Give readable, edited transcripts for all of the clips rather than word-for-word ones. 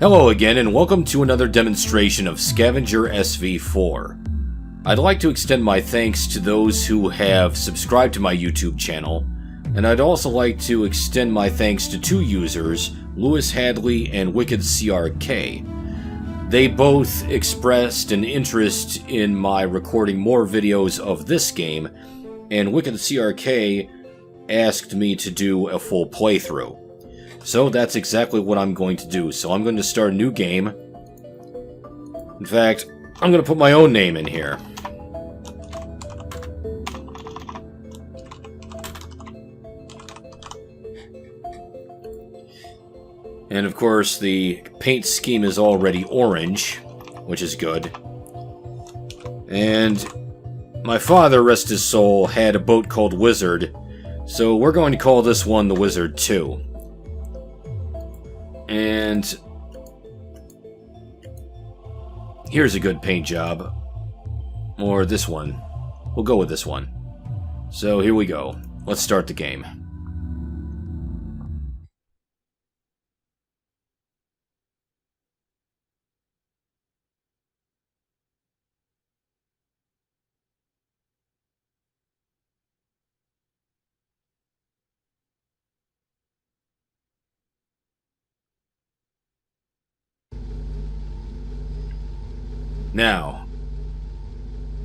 Hello again, and welcome to another demonstration of SCAVENGER SV-4. I'd like to extend my thanks to those who have subscribed to my YouTube channel, and I'd also like to extend my thanks to two users, Lewis Hadley and WickedCRK. They both expressed an interest in my recording more videos of this game, and WickedCRK asked me to do a full playthrough. So that's exactly what I'm going to do. So I'm going to start a new game. In fact, I'm going to put my own name in here. And of course, the paint scheme is already orange, which is good. And my father, rest his soul, had a boat called Wizard, so we're going to call this one the Wizard 2. And here's a good paint job. Or this one. We'll go with this one. So here we go. Let's start the game. Now,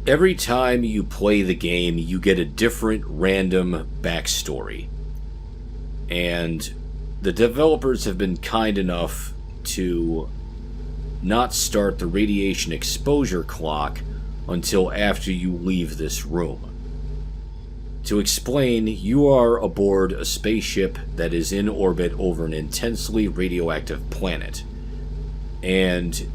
every time you play the game, you get a different random backstory. And the developers have been kind enough to not start the radiation exposure clock until after you leave this room. To explain, you are aboard a spaceship that is in orbit over an intensely radioactive planet. And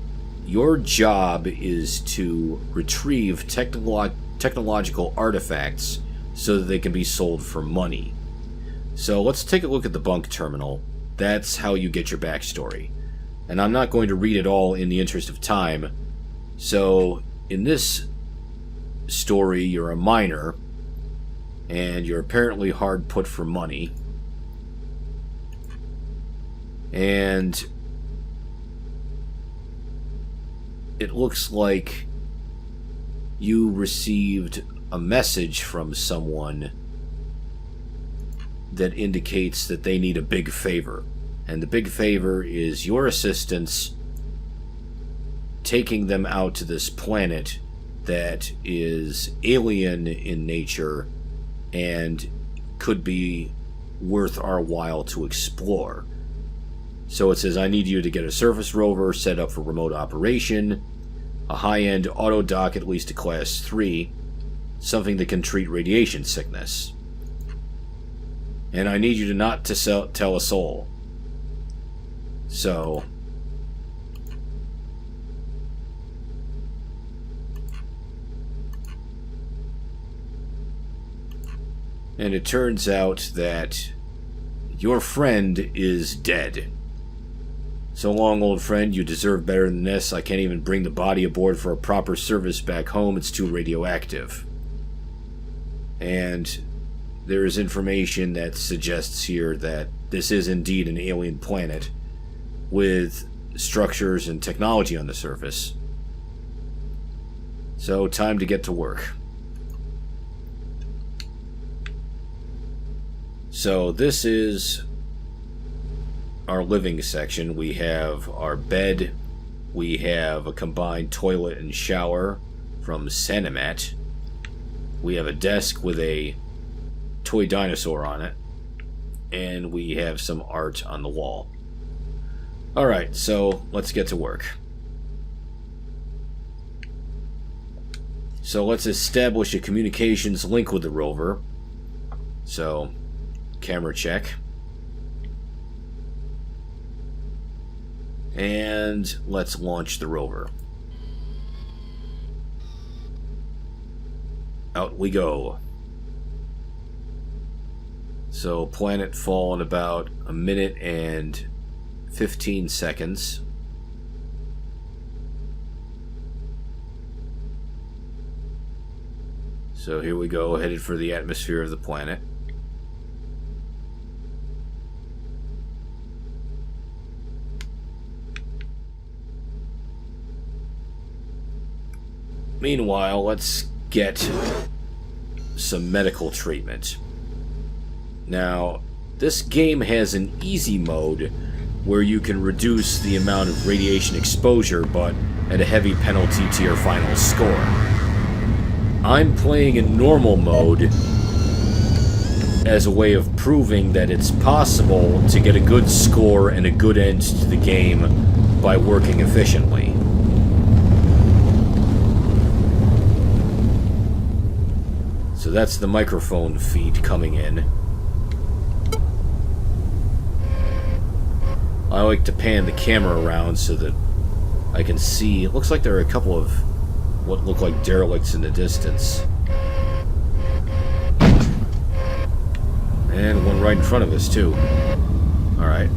your job is to retrieve technological artifacts so that they can be sold for money. So let's take a look at the bunk terminal. That's how you get your backstory. And I'm not going to read it all in the interest of time. So in this story, you're a miner, and you're apparently hard put for money. And it looks like you received a message from someone that indicates that they need a big favor. And the big favor is your assistance taking them out to this planet that is alien in nature and could be worth our while to explore. So it says, I need you to get a surface rover set up for remote operation, a high-end auto dock at least to class 3, something that can treat radiation sickness. And I need you to not to tell a soul. So and it turns out that your friend is dead. So long, old friend, you deserve better than this. I can't even bring the body aboard for a proper service back home. It's too radioactive. And there is information that suggests here that this is indeed an alien planet with structures and technology on the surface. So, time to get to work. So, this is our living section. We have our bed, we have a combined toilet and shower from Sanimat, we have a desk with a toy dinosaur on it, and we have some art on the wall. Alright, so let's get to work. So let's establish a communications link with the rover. So, camera check. And let's launch the rover. Out we go. So planet fall in about a minute and 15 seconds. So here we go, headed for the atmosphere of the planet. Meanwhile, let's get some medical treatment. Now, this game has an easy mode where you can reduce the amount of radiation exposure, but at a heavy penalty to your final score. I'm playing in normal mode as a way of proving that it's possible to get a good score and a good end to the game by working efficiently. So that's the microphone feed coming in. I like to pan the camera around so that I can see. It looks like there are a couple of what look like derelicts in the distance. And one right in front of us, too. Alright.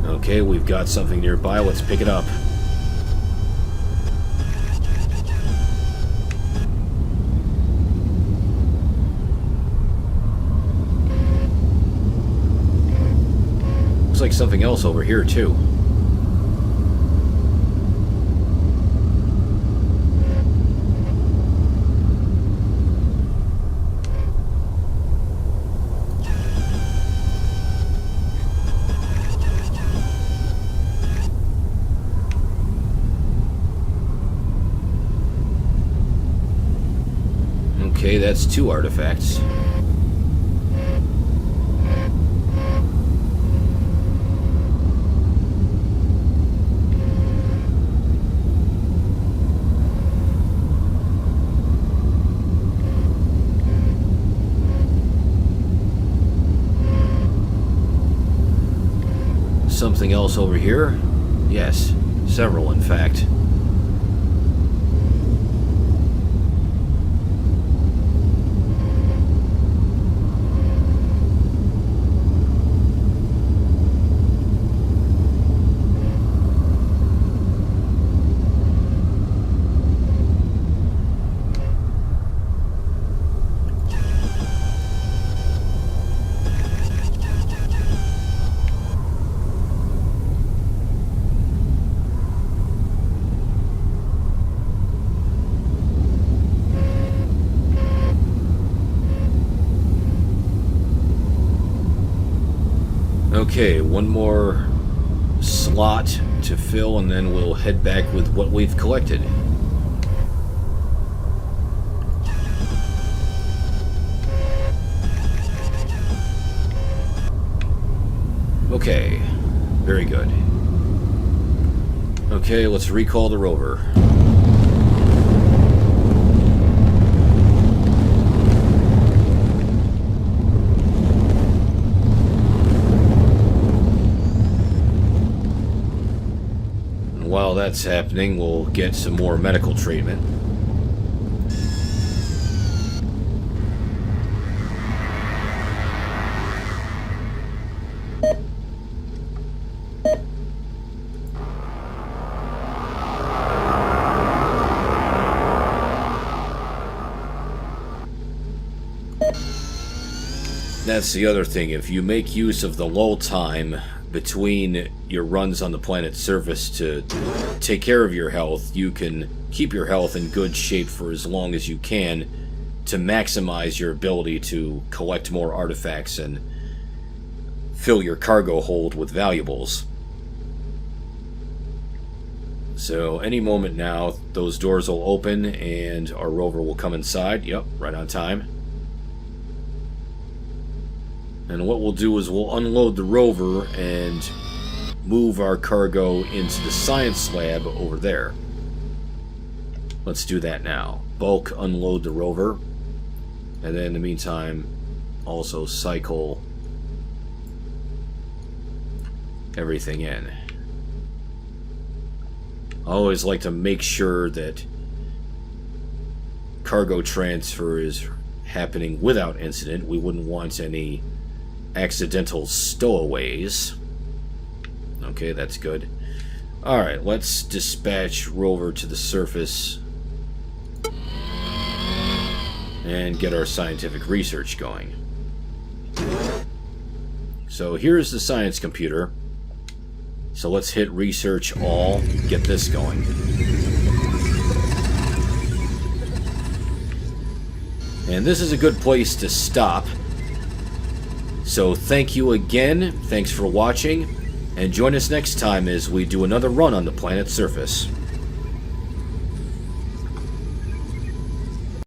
Okay, we've got something nearby. Let's pick it up. Looks like something else over here, too. Okay, that's 2 artifacts. Something else over here? Yes, several in fact. Okay, one more slot to fill, and then we'll head back with what we've collected. Okay, very good. Okay, let's recall the rover. While that's happening, we'll get some more medical treatment. That's the other thing. If you make use of the lull time between your runs on the planet's surface to take care of your health, you can keep your health in good shape for as long as you can to maximize your ability to collect more artifacts and fill your cargo hold with valuables. So any moment now, those doors will open and our rover will come inside. Yep, right on time. And what we'll do is we'll unload the rover and move our cargo into the science lab over there. Let's do that now. Bulk unload the rover. And then in the meantime, also cycle everything in. I always like to make sure that cargo transfer is happening without incident. We wouldn't want any accidental stowaways. Okay, that's good. Alright, let's dispatch rover to the surface and get our scientific research going. So here's the science computer. So let's hit research all, get this going. And this is a good place to stop. So thank you again, thanks for watching, and join us next time as we do another run on the planet's surface.